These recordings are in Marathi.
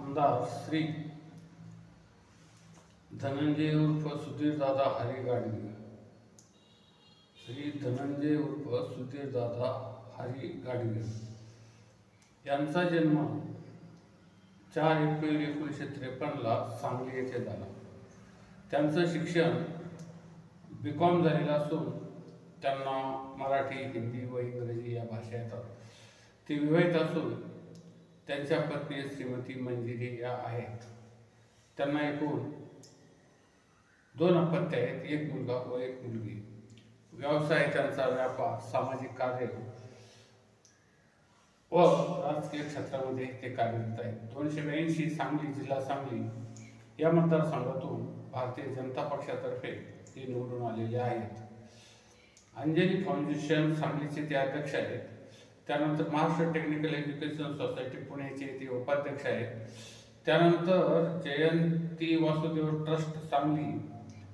आमदार श्री धनंजय उर्फ सुधीरदादा हरी गाडगे। श्री धनंजय उर्फ सुधीरदादा हरी गाडगे यांचा जन्म 4 एप्रिल 1953ला सांगली येथे झाला। त्यांचं शिक्षण B.Com झालेलं असून त्यांना मराठी, हिंदी व इंग्रजी या भाषा येतात। ते विवाहित असून त्यांच्या पत्नी श्रीमती मंजिरी या आहेत। त्यांना एकूण 2 अपत्य आहेत, 1 मुलगा व 1 मुलगी। व्यवसाय त्यांचा व्यापार, सामाजिक कार्य व राजकीय क्षेत्रामध्ये ते कार्यरत आहेत। 282 सांगली जिल्हा सांगली या मतदारसंघातून भारतीय जनता पक्षातर्फे ते निवडून आलेले आहेत। अंजनी फाउंडेशन सांगलीचे ते अध्यक्ष आहेत। त्यानंतर महाराष्ट्र टेक्निकल एज्युकेशन सोसायटी पुण्याचे ते उपाध्यक्ष आहेत। त्यानंतर जयंती वासुदेव ट्रस्ट सांगली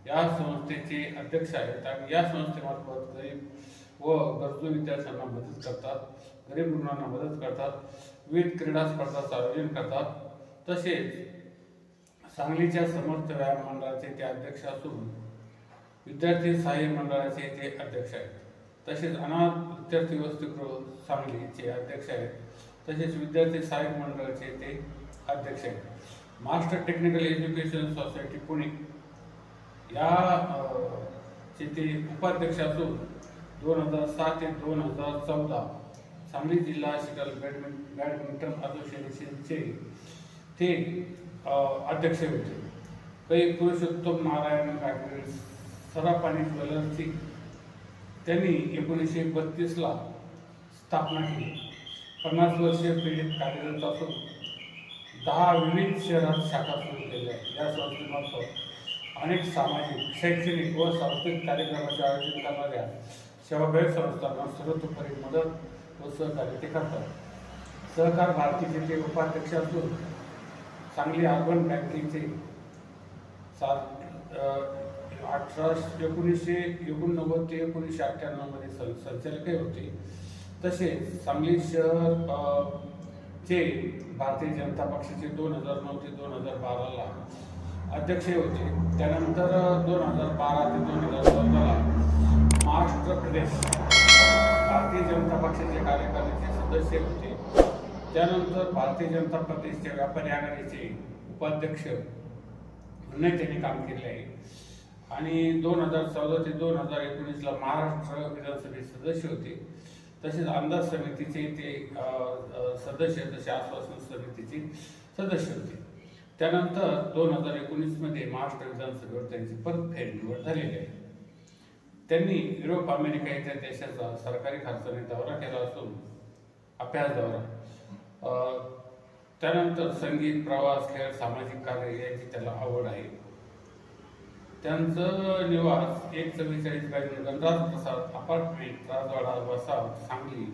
या संस्थेचे अध्यक्ष आहेत आणि या संस्थेमार्फत गरीब व गरजू विद्यार्थ्यांना मदत करतात, गरीब रुग्णांना मदत करतात, विविध क्रीडा स्पर्धांचं आयोजन करतात। तसेच सांगलीच्या समर्थ व्यायाम मंडळाचे ते अध्यक्ष असून विद्यार्थी सहाय्य मंडळाचे ते अध्यक्ष आहेत। तसेच अनाथ विद्यार्थी वसतिगृह सांगलीचे अध्यक्ष आहेत। तसेच विद्यार्थी सहाय्यक मंडळाचे ते अध्यक्ष आहेत। Maharashtra technical education society Pune या चे ते उपाध्यक्ष असून 2007 ते 2014 सांगली जिल्हा शिटल बॅडमिंटन असोसिएशनचे ते अध्यक्ष होते। काही पुरुषोत्तम नारायण गाडगे सराफ आणि ज्वेलर्सची त्यांनी 1932ला स्थापना केली। 50 वर्षे पीडित कार्यरत असून 10 विविध शहरात शाखा सुरू केल्या आहेत। या संस्थेमार्फत अनेक सामाजिक, शैक्षणिक व सांस्कृतिक कार्यक्रमाचे आयोजन करणाऱ्या सेवाभावी संस्थांना सर्वतोपरी मदत व सहकार्य ते करतात। सहकार भारतीचे ते उपाध्यक्ष असून सांगली अर्बन बँकेचे 1989 ते 1998 मध्ये संचालक होते। तसेच सांगली शहर चे भारतीय जनता पक्षाचे 2009 ते 2012ला अध्यक्ष होते। त्यानंतर 2012 ते 2014ला महाराष्ट्र प्रदेश भारतीय जनता पक्षाचे कार्यकारिणीचे सदस्य होते। त्यानंतर भारतीय जनता प्रदेशच्या व्यापारी आघाडीचे उपाध्यक्ष म्हणून त्यांनी काम केले आहे आणि 2014 ते 2019ला महाराष्ट्र विधानसभेचे सदस्य होते। तसेच अंदाज समितीचे ते सदस्य, तसे आश्वासन समितीचे सदस्य होते। त्यानंतर 2019 मध्ये महाराष्ट्र विधानसभेवर त्यांची परत फेरनिवड झालेली आहे। त्यांनी युरोप, अमेरिका इत्यादी देशाचा सरकारी खर्चाने दौरा केला असून अभ्यास दौरा। त्यानंतर संगीत, प्रवास, खेळ, सामाजिक कार्य याची त्याला आवड आहे। त्यांचं निवास 144 गणराज प्रसाद अपार्टमेंट, राजवाडा, वसाव, सांगली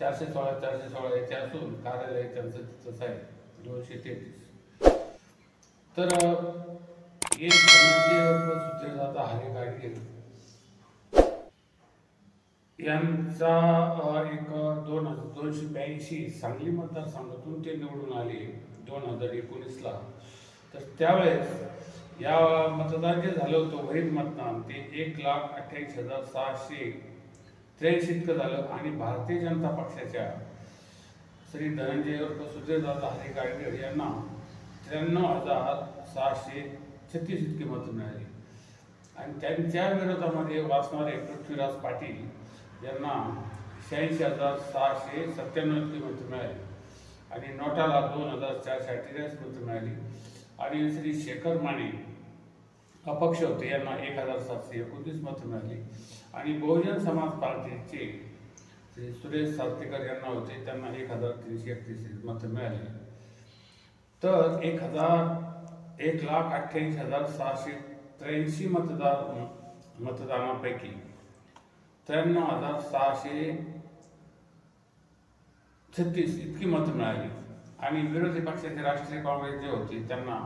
416 येथे असून कार्यालय त्यांचं तिथंच आहे 233। तर एक सुधीरदादा हरी गाडगे यांचा एक 282 सांगली मतदारसंघातून ते निवडून आले 2019ला। तर त्यावेळेस या मतदान जे झालं होतं वैध मतदान ते 1,28,683 इतकं झालं आणि भारतीय जनता पक्षाच्या श्री धनंजय उर्फ सुधीरदादा हरी गाडगे यांना 93,636 इतकी मतं मिळाली आणि त्यांच्या विरोधामध्ये वाचणारे पृथ्वीराज पाटील यांना 86,697 इतकी मतं मिळाली आणि नोटाला 2,438 मतं मिळाली आणि श्री शेखर माने अपक्ष होते यांना 1,729 मतं मिळाली आणि बहुजन समाज पार्टीचे श्री सुरेश सारथीकर यांना होते त्यांना 1,331 मतं मिळाली। तर 1,88,683 मतदानापैकी 93,636 इतकी मतं मिळाली आणि विरोधी पक्षाचे राष्ट्रीय काँग्रेस जे होते त्यांना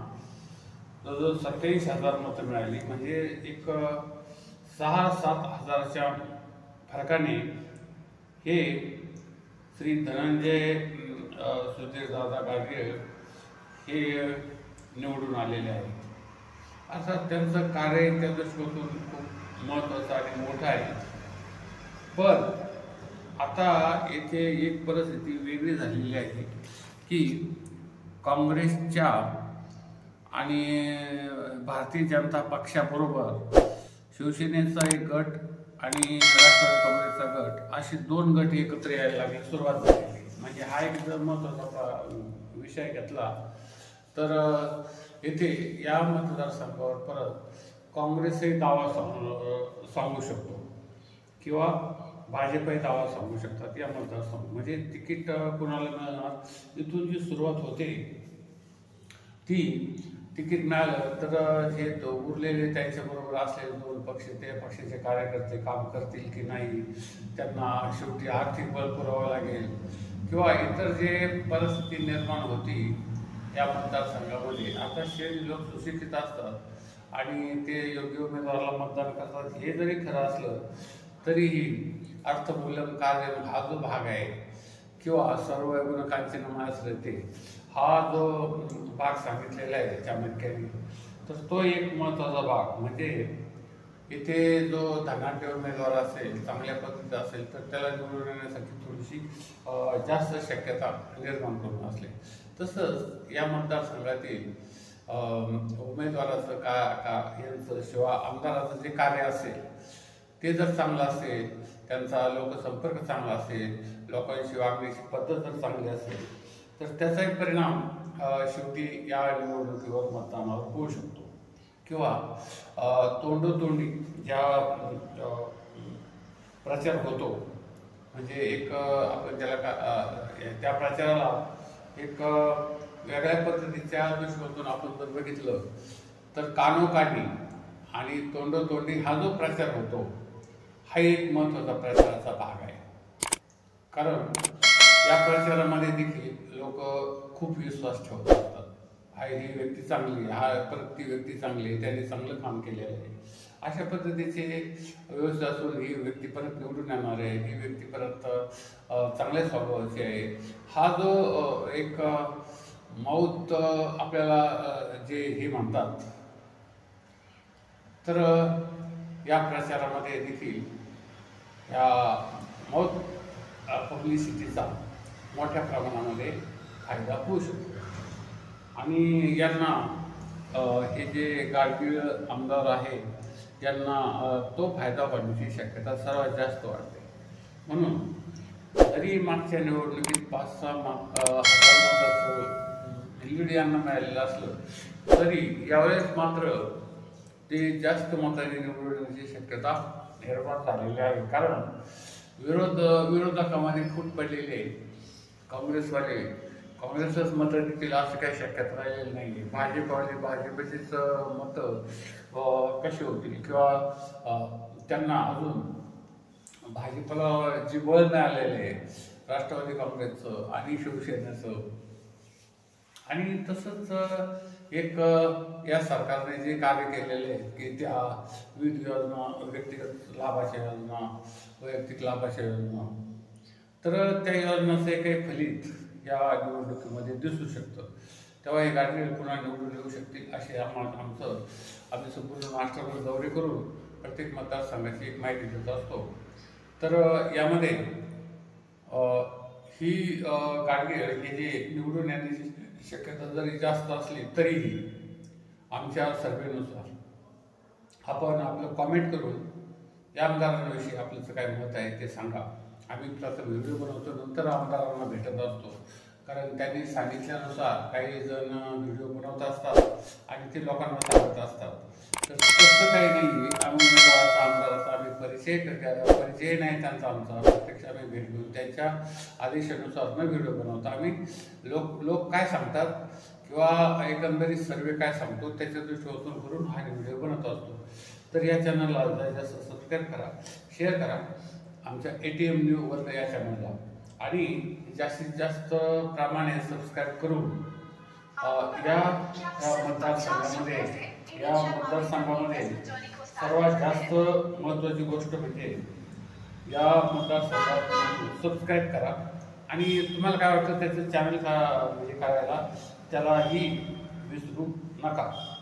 जवळजवळ 27,000 मतं मिळाली। म्हणजे एक 6-7 हजाराच्या फरकाने हे श्री धनंजय सुधीरदादा गाडगे हे निवडून आलेले आहेत. अर्थात त्यांचं कार्य त्या दृष्टीकोनातून खूप महत्त्वाचं आणि मोठं आहे. पण आता येथे एक परिस्थिती वेगळी झालेली आहे की काँग्रेसच्या आणि भारतीय जनता पक्षाबरोबर शिवसेनेचा एक गट आणि राष्ट्रवादी काँग्रेसचा गट असे दोन गट एकत्र यायला लागले, सुरुवात झाली. म्हणजे हा एक जर महत्त्वाचा विषय घेतला तर येथे या मतदारसंघावर परत काँग्रेसही दावा सांगू शकतो किंवा भाजपही दावा सांगू शकतात या मतदारसंघ. म्हणजे तिकीट कुणाला मिळणार, इथून जी सुरुवात होते ती तिकीट मिळालं तर हे उरलेले त्यांच्याबरोबर असलेले दोन पक्ष, त्या पक्षाचे कार्यकर्ते काम करतील की नाही, त्यांना शेवटी आर्थिक बळ पुरावं लागेल किंवा इतर जे परिस्थिती निर्माण होती या मतदारसंघामध्ये. आता शेतकरी लोक सुशिक्षित असतात आणि ते योग्य उमेदवाराला मतदान करतात, हे जरी खरं असलं तरीही अर्थमूल्यम कार्य हा जो भाग आहे किंवा सर्व गुण कांचन श्रेते हा जो भाग सांगितलेला आहे चाणक्याने, तर तो एक महत्त्वाचा भाग. म्हणजे इथे जो धनाढ्य उमेदवार असेल, चांगल्या पद्धतीचा असेल तर त्याला निवडून येण्यासाठी थोडीशी जास्त शक्यता निर्माण करून असले. तसंच या मतदारसंघातील उमेदवाराचं यांचं शिवाय आमदाराचं जे कार्य असेल ते जर चांगलं असेल, त्यांचा लोकसंपर्क चांगला असेल, लोकांशी वागण्याची पद्धत जर चांगली असेल तर त्याचाही परिणाम शेवटी या निवडणुकीवर मतदानावर होऊ शकतो. किंवा तोंडोतोंडी ज्या प्रचार होतो, म्हणजे एक आपण त्याला त्या प्रचाराला एक वेगळ्या पद्धतीच्या दृष्टीकोनातून आपण जर बघितलं तर कानोकानी आणि तोंडोतोंडी हा जो प्रचार होतो हा एक महत्त्वाचा प्रचाराचा भाग आहे. कारण या प्रचारामध्ये देखील लोक खूप विश्वास ठेवत असतात. ही व्यक्ती चांगली, परत ती व्यक्ती चांगली आहे, त्याने चांगलं काम केलेलं आहे, अशा पद्धतीचे व्यवस्था असून ही व्यक्ती परत निवडून येणार आहे, ही व्यक्ती परत चांगल्या स्वभावाची आहे, हा जो एक मौत आपल्याला जे हे म्हणतात, तर या प्रचारामध्ये देखील या मौत पब्लिसिटीचा मोठ्या प्रमाणामध्ये फायदा होऊ शकतो. आणि यांना हे जे गाडगीळ आमदार आहे यांना तो फायदा होण्याची शक्यता सर्वात जास्त वाटते. म्हणून जरी मागच्या निवडणुकीत 5-6 हजार लीड यांना मिळालेलं असलं तरी यावेळेस मात्र ते जास्त मतांनी निवडून येण्याची शक्यता निर्माण झालेली आहे. कारण विरोधकामध्ये फूट पडलेले काँग्रेसवाले काँग्रेसच मतं देतील असं काही शक्यता राहिलेली नाही. भाजपचीच मतं कशी होतील किंवा त्यांना अजून भाजपला जी बळ मिळालेलं आहे राष्ट्रवादी काँग्रेसचं आणि शिवसेनेचं, आणि तसंच एक या सरकारने जे कार्य केलेले आहे की त्या विविध योजना, व्यक्तिगत लाभाच्या योजना, वैयक्तिक लाभाच्या योजना, तर त्या योजनाचे काही फलित या निवडणुकीमध्ये दिसू शकतं. तेव्हा हे गाडगे पुन्हा निवडून येऊ शकतील असे आम्ही संपूर्ण महाराष्ट्रावर दौरे करून प्रत्येक मतदारसंघाची एक माहिती देत असतो. तर यामध्ये ही गाडगे हे जे निवडून येण्याची शक्यता जरी जास्त असली तरीही आमच्या सर्वेनुसार आपण आपलं कॉमेंट करून या आमदारांविषयी आपलं काय मत आहे ते सांगा. आम्ही प्रथम व्हिडिओ बनवतो, नंतर आमदारांना भेटत असतो. कारण त्यांनी सांगितल्यानुसार काही जण व्हिडिओ बनवत असतात आणि ते लोकांना सांगत असतात. तर तसं काही नाही. आम्ही उमेदवाराचा, आमदाराचा आम्ही परिचय नाही त्यांचा आमचा, प्रत्यक्ष आम्ही भेट घेऊन त्यांच्या आदेशानुसार न व्हिडिओ बनवता आम्ही लोक काय सांगतात किंवा एकंदरीत सर्वे काय सांगतो त्याच्या दृष्टीकोनातून करून हा व्हिडिओ बनवत असतो. तर या चॅनलला जास्त सबस्क्राईब करा, शेअर करा आमच्या ATM न्यूजवर या चॅनलला, आणि जास्तीत जास्त प्रमाणे सबस्क्राईब करून या मतदारसंघामध्ये सर्वात जास्त महत्त्वाची गोष्ट म्हणजे या मतदारसंघात सबस्क्राईब करा. आणि तुम्हाला काय वाटतं त्याचं चॅनल म्हणजे करायला त्यालाही विसरू नका.